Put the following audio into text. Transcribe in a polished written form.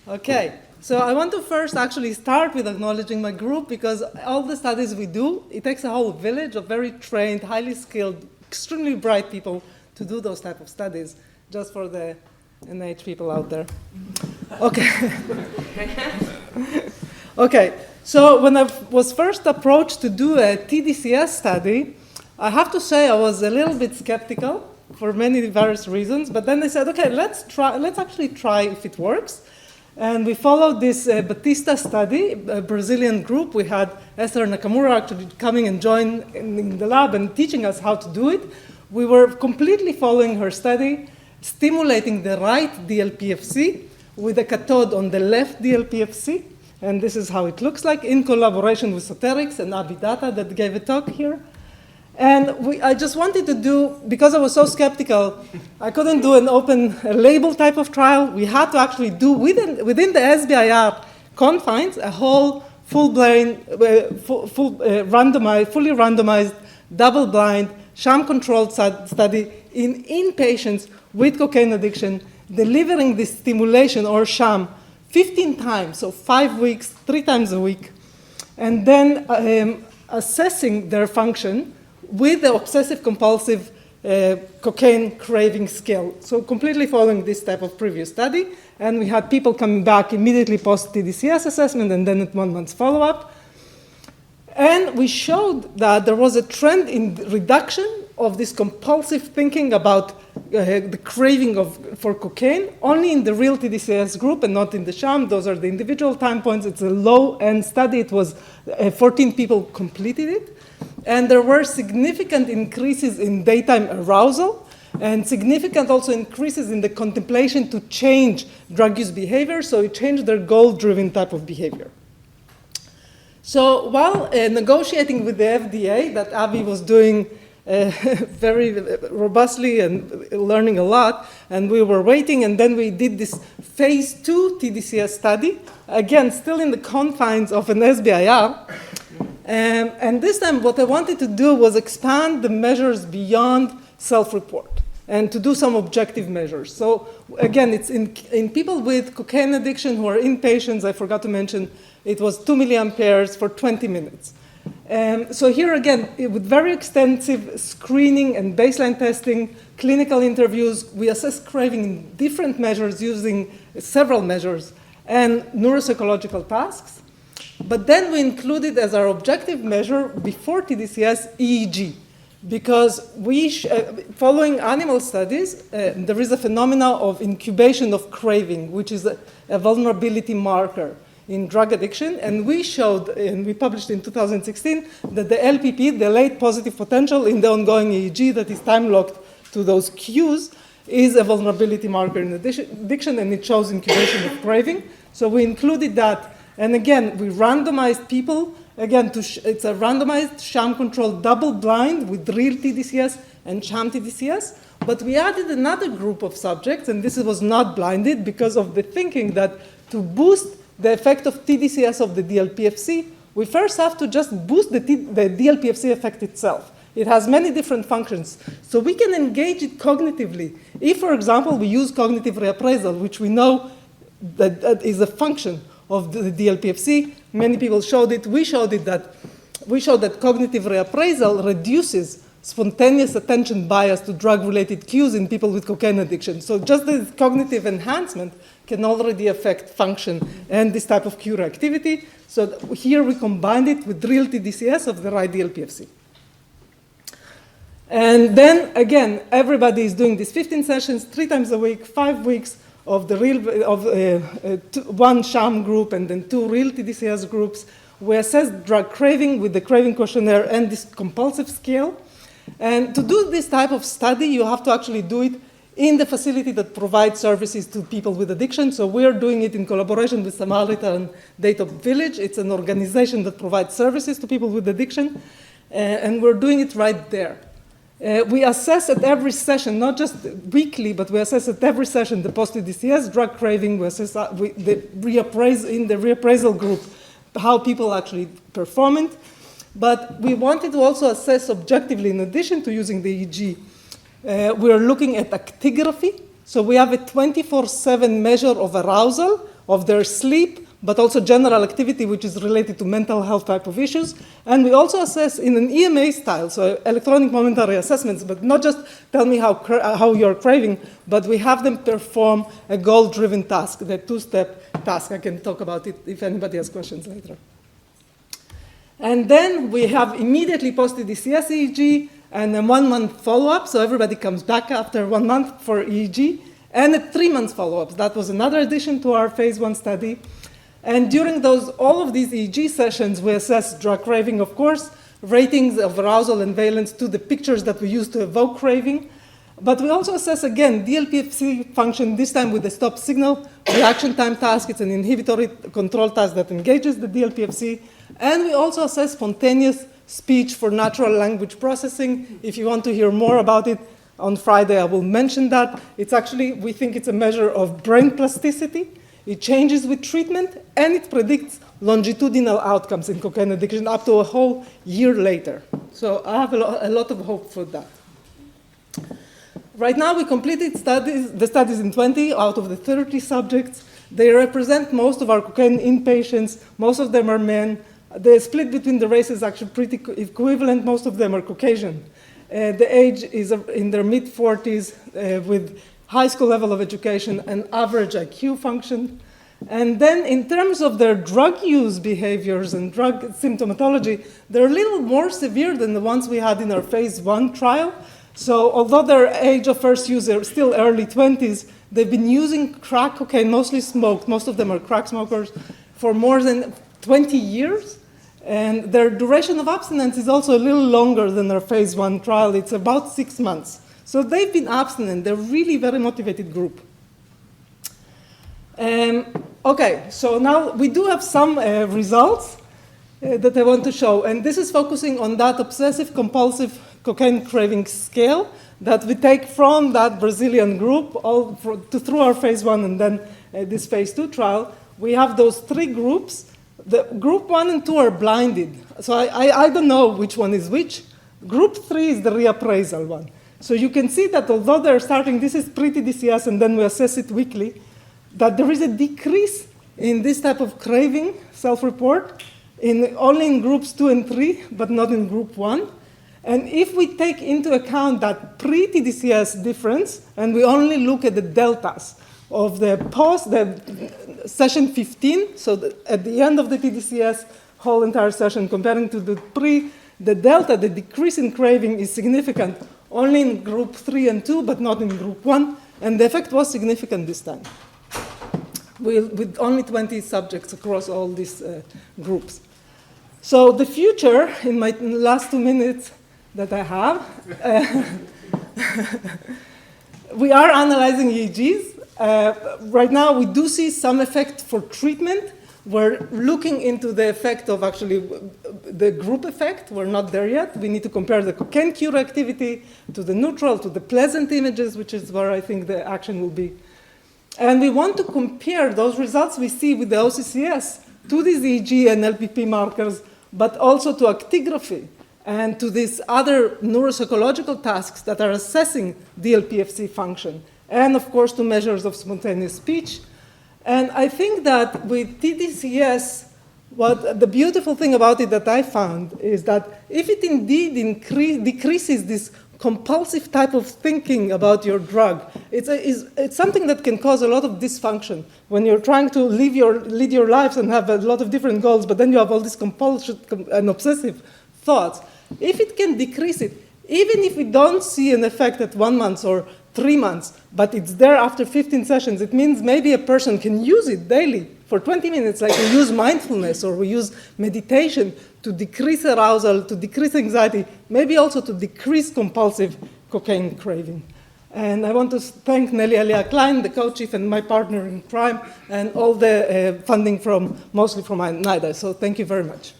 Okay, so I want to first actually start with acknowledging my group, because all the studies we do, it takes a whole village of very trained, highly skilled, extremely bright people to do those type of studies, just for the NH people out there. Okay. Okay, so when I was first approached to do a TDCS study, I have to say I was a little bit skeptical for many various reasons, but then they said, okay, let's actually try if it works. And we followed this Batista study, a Brazilian group. We had Esther Nakamura actually coming and join in the lab and teaching us how to do it. We were completely following her study, stimulating the right DLPFC with a cathode on the left DLPFC. And this is how it looks like, in collaboration with Soterix and Abhidata that gave a talk here. And I just wanted to do, because I was so skeptical, I couldn't do an open label type of trial. We had to actually do within the SBIR confines a whole fully randomized, double-blind, sham-controlled study in patients with cocaine addiction, delivering this stimulation or sham 15 times, so 5 weeks, 3 times a week, and then assessing their function with the obsessive-compulsive cocaine craving scale. So completely following this type of previous study. And we had people coming back immediately post-TDCS assessment and then at 1 month's follow-up. And we showed that there was a trend in reduction of this compulsive thinking about the craving for cocaine, only in the real TDCS group and not in the sham. Those are the individual time points. It's a low-end study. It was 14 people completed it. And there were significant increases in daytime arousal and significant also increases in the contemplation to change drug use behavior. So it changed their goal-driven type of behavior. So while negotiating with the FDA, that Avi was doing very robustly and learning a lot, and we were waiting, and then we did this phase 2 TDCS study, again, still in the confines of an SBIR. And this time, what I wanted to do was expand the measures beyond self-report and to do some objective measures. So again, it's in people with cocaine addiction who are inpatients. I forgot to mention, it was 2 milliamperes for 20 minutes. So here again, with very extensive screening and baseline testing, clinical interviews, we assess craving in different measures using several measures and neuropsychological tasks. But then we included as our objective measure before TDCS EEG, because following animal studies, there is a phenomenon of incubation of craving, which is a vulnerability marker in drug addiction. And we showed, and we published in 2016, that the LPP, the late positive potential in the ongoing EEG that is time-locked to those cues, is a vulnerability marker in addiction, and it shows incubation of craving. So we included that. And again, we randomized people. Again, it's a randomized sham-controlled double-blind with real TDCS and sham TDCS. But we added another group of subjects, and this was not blinded because of the thinking that to boost the effect of TDCS of the DLPFC, we first have to just boost the DLPFC effect itself. It has many different functions. So we can engage it cognitively. If, for example, we use cognitive reappraisal, which we know that is a function of the DLPFC, many people showed it. We showed that cognitive reappraisal reduces spontaneous attention bias to drug-related cues in people with cocaine addiction. So just the cognitive enhancement can already affect function and this type of cue reactivity. So here we combined it with real TDCS of the right DLPFC. And then again, everybody is doing these 15 sessions, 3 times a week, 5 weeks of the one sham group and then 2 real TDCS groups. We assess drug craving with the craving questionnaire and this compulsive scale. And to do this type of study, you have to actually do it in the facility that provides services to people with addiction. So we're doing it in collaboration with Samaritan Data Village. It's an organization that provides services to people with addiction. And we're doing it right there. We assess at every session, not just weekly, but we assess at every session the post-TDCS drug craving. We assess in the reappraisal group how people actually perform it. But we wanted to also assess objectively, in addition to using the EEG, we are looking at actigraphy. So we have a 24/7 measure of arousal of their sleep, but also general activity, which is related to mental health type of issues. And we also assess in an EMA style, so electronic momentary assessments, but not just tell me how you're craving, but we have them perform a goal-driven task, the two-step task. I can talk about it if anybody has questions later. And then we have immediately post-DCS EEG and a 1-month follow-up, so everybody comes back after 1 month for EEG, and a 3-month follow-up. That was another addition to our phase 1 study. And during all of these EEG sessions, we assess drug craving, of course, ratings of arousal and valence to the pictures that we use to evoke craving. But we also assess, again, DLPFC function, this time with the stop signal reaction time task. It's an inhibitory control task that engages the DLPFC. And we also assess spontaneous speech for natural language processing. If you want to hear more about it, on Friday I will mention that. It's actually, we think it's a measure of brain plasticity. It changes with treatment, and it predicts longitudinal outcomes in cocaine addiction up to a whole year later. So I have a lot of hope for that. Right now, we completed the studies in 20 out of the 30 subjects. They represent most of our cocaine inpatients. Most of them are men. The split between the races is actually pretty equivalent. Most of them are Caucasian. The age is in their mid-40s with high school level of education and average IQ function. And then in terms of their drug use behaviors and drug symptomatology, they're a little more severe than the ones we had in our phase 1 trial. So although their age of first use are still early 20s, they've been using crack cocaine, mostly smoked, most of them are crack smokers, for more than 20 years. And their duration of abstinence is also a little longer than their phase 1 trial. It's about 6 months. So they've been abstinent. They're really very motivated group. Okay, so now we do have some results that I want to show. And this is focusing on that obsessive-compulsive cocaine craving scale that we take from that Brazilian group through our phase 1 and then this phase 2 trial. We have those 3 groups. The group 1 and 2 are blinded. So I don't know which one is which. Group 3 is the reappraisal one. So you can see that although they're starting, this is pre-DCS, and then we assess it weekly, that there is a decrease in this type of craving self-report only in groups 2 and 3, but not in group 1. And if we take into account that pre-DCS difference, and we only look at the deltas of the session 15, so at the end of the TDCS whole entire session, comparing to the the delta, the decrease in craving is significant only in group 3 and 2, but not in group 1. And the effect was significant this time, with only 20 subjects across all these groups. So the future, in my last 2 minutes that I have, we are analyzing EEGs. Right now, we do see some effect for treatment. We're looking into the effect of actually the group effect. We're not there yet. We need to compare the cocaine cure activity to the neutral, to the pleasant images, which is where I think the action will be. And we want to compare those results we see with the OCCS to these EEG and LPP markers, but also to actigraphy and to these other neuropsychological tasks that are assessing DLPFC function, and of course to measures of spontaneous speech. And I think that with TDCS, what the beautiful thing about it that I found is that if it indeed decreases this compulsive type of thinking about your drug, it's something that can cause a lot of dysfunction when you're trying to lead your lives and have a lot of different goals, but then you have all these compulsive and obsessive thoughts. If it can decrease it, even if we don't see an effect at 1 month or 3 months, but it's there after 15 sessions, it means maybe a person can use it daily for 20 minutes, like we use mindfulness or we use meditation to decrease arousal, to decrease anxiety, maybe also to decrease compulsive cocaine craving. And I want to thank Nelly Alia Klein, the co-chief and my partner in crime, and all the funding mostly from NIDA. So thank you very much.